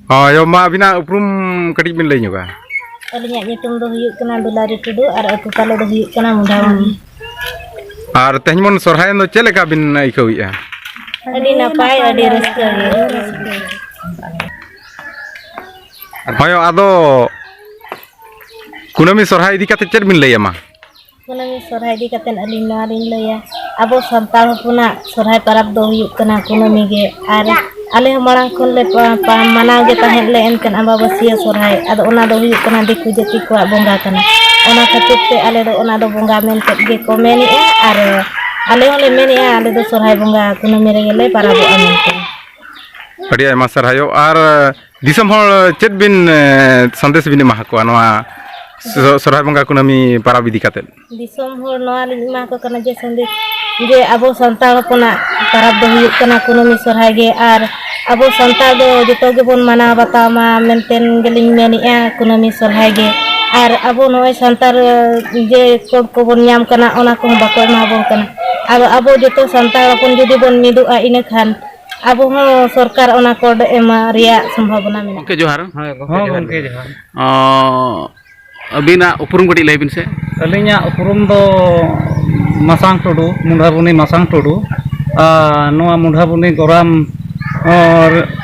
Oh, yo ma bina uprum kadi bin lay nyuga. Alinya nyutum do huyuk kana Dulari Tudu ar atu talo do huyuk kana Mundhawangi. Ar tehny mon sorhay no cheleka bin ikaw ya. Adi napai adi raska ge. Hoyo ado kunami sorhay idi kate chet bin lay ma. Kunami sorhay di katen alin narin laya. Abo santal puna sorhay parab do huyuk kana kunami ge ar ale marang kon le manaw ge tahen le enten ambabasia sorhay ado ona do huyuk kana diku jati ko bonga kana. Ona khatir te ale do ona do bonga mente ge ko meni ar ale ole meni ale do sorhay bonga kunami re le parabo amente. Adi ayma sarhayo ar disam hol chet bin sandesh bin ma ko anwa sorhay bonga kunami parab idi kate. Disom hor noa lima ko kana je sandesh je abo santal puna parab do huyuk kana kunami sorhay ge ar abo santal do joto ge bon mana batama menten geling meni kunami sorhay ge ar abo noy santar je ko bon nyam kana ona ko bako ma bon kana abo joto santal pun judi bon midu ine khan abo ho sarkar ona ko ema ria sambhavana mena ke johar Gomke johar. abina uprum kadi lay bin se Alinya uprum do Masang Tudu, Mundhabuni Masang Tudu. Noa Mundhabuni Goram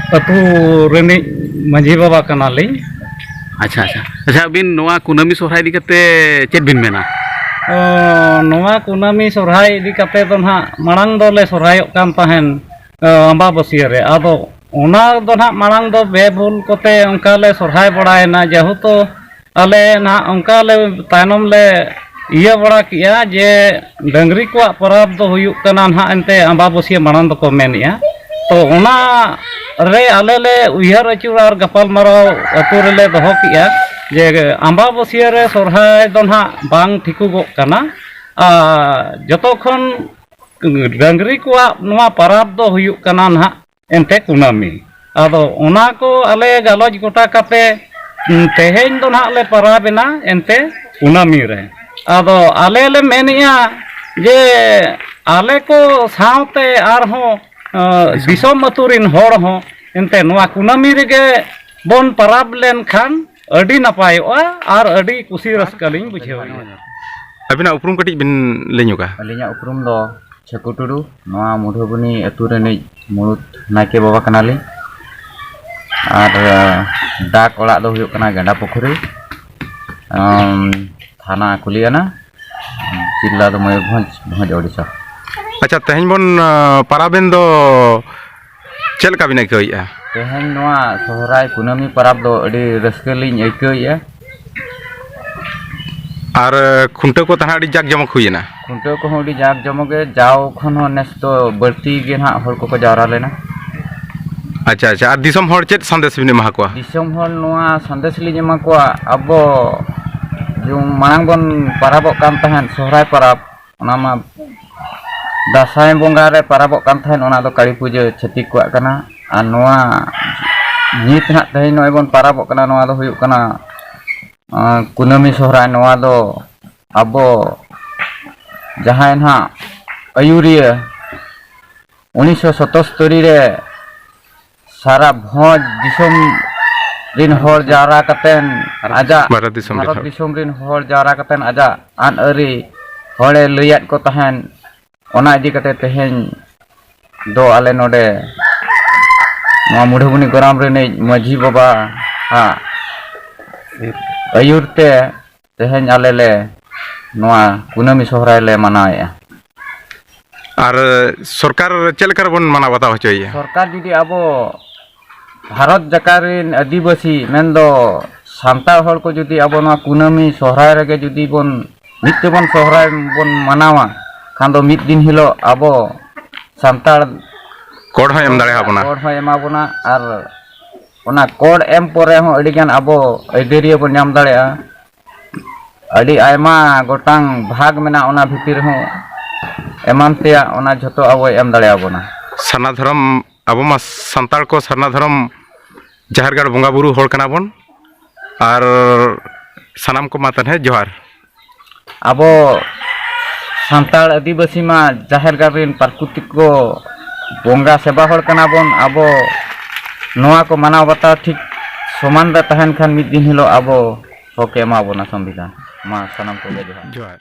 atu reni Manjhi Baba kanali. acha abin noa kunami sorhay di kate chet bin mena Noa kunami sorhay di kate do ha marang do le sorhayok kan tahen ambabasia re ado ona do ha marang do bebul kote onka le sorhay badaena jehuto ale na onka le tainom le iya bada kiya je dangri ko parab do huyuk kana ha ente ambabasia marang do ko menia to ona re ale le uyar achurar gapal maraw atur le doho kiya je ambabasia re sorhay do ha bang thikugok kana joto khon dangri ko noa parab do huyuk kana ha ente kunami ado ona ko ale galoj gota kate teheny do na le parabena ente kunami re ado ale le menia je ale ko saute arho disom maturin hor ho ente noa kunami rege bon parab len khan adi napayoa ar adi kusi raskalin bujhewa. Abina uprum kadi bin lay nyuga. Alinya uprum do Chaku Tudu noa Mundhabuni atu reni mulut naike baba kanali ar dak ola do huyuk kana Ganda Pokhuri thana Kuliana jilla do Mayurbhanj Odisha. Acha tehny bon paraben do chelka bin ikaw ya. Teheny noa sohray kunami parab do adi raskalin aikaw Ar khunta ko tana adi jak jamok huyena. Khuntaw ko adi jak jomoge jaw khon nes to barti ge na hor ko jawra lena. Acha ar disom hor chet sandesh bin ma ko. Disom hol noa sandesh li ema ko abo jung marang bon parabok kan tahan sohray parab ona ma dasai bonga re parabok kan tahan ona do kali puja chhatik ko kana an noa nit na tahin noy bon parabok kana noa do huyuk kana kunami sohray noa do abo jahain ha ayuriya 1977 re sara bhoj disom rin hor jara katen aja Bharat disom rin hor jara katen aja an ari hole liyat ko tahen ona idi kate teheny do ale node noa Mundhabuni Goram reni Manjhi Baba ha ayur te teheny ale le noa kunami sohray le manaw Ar sarkar chelkar bon mana batao hochoya. Sarkar judi abo Bharat jakarin adibasi mendo santal hor ko judi abo noa kunami sohray rege judi bon mitte bon sohray bon manawa khan do mid din hilo abo santal Kod ho em dare habona. kod ho ema bona ar ona kod em pore ho adi gan abo aideria bon nyam darea adi aima gotang bhag mena ona bhitir ho eman teya ona joto abo em dare abona. Sarna dharam abo ma santal ko sarna dharam jahar gar bonga buru hor kana bon ar sanam ko matan he johar. Abo santal adibasi ma jahar garin parkutik ko bonga seba hor kana bon abo noa ko manaw bata ठीक समान रे तहन खान मिद दिन हिलो आबो होके एमा बोना संविधान मा सनम को जोहार। जोहार।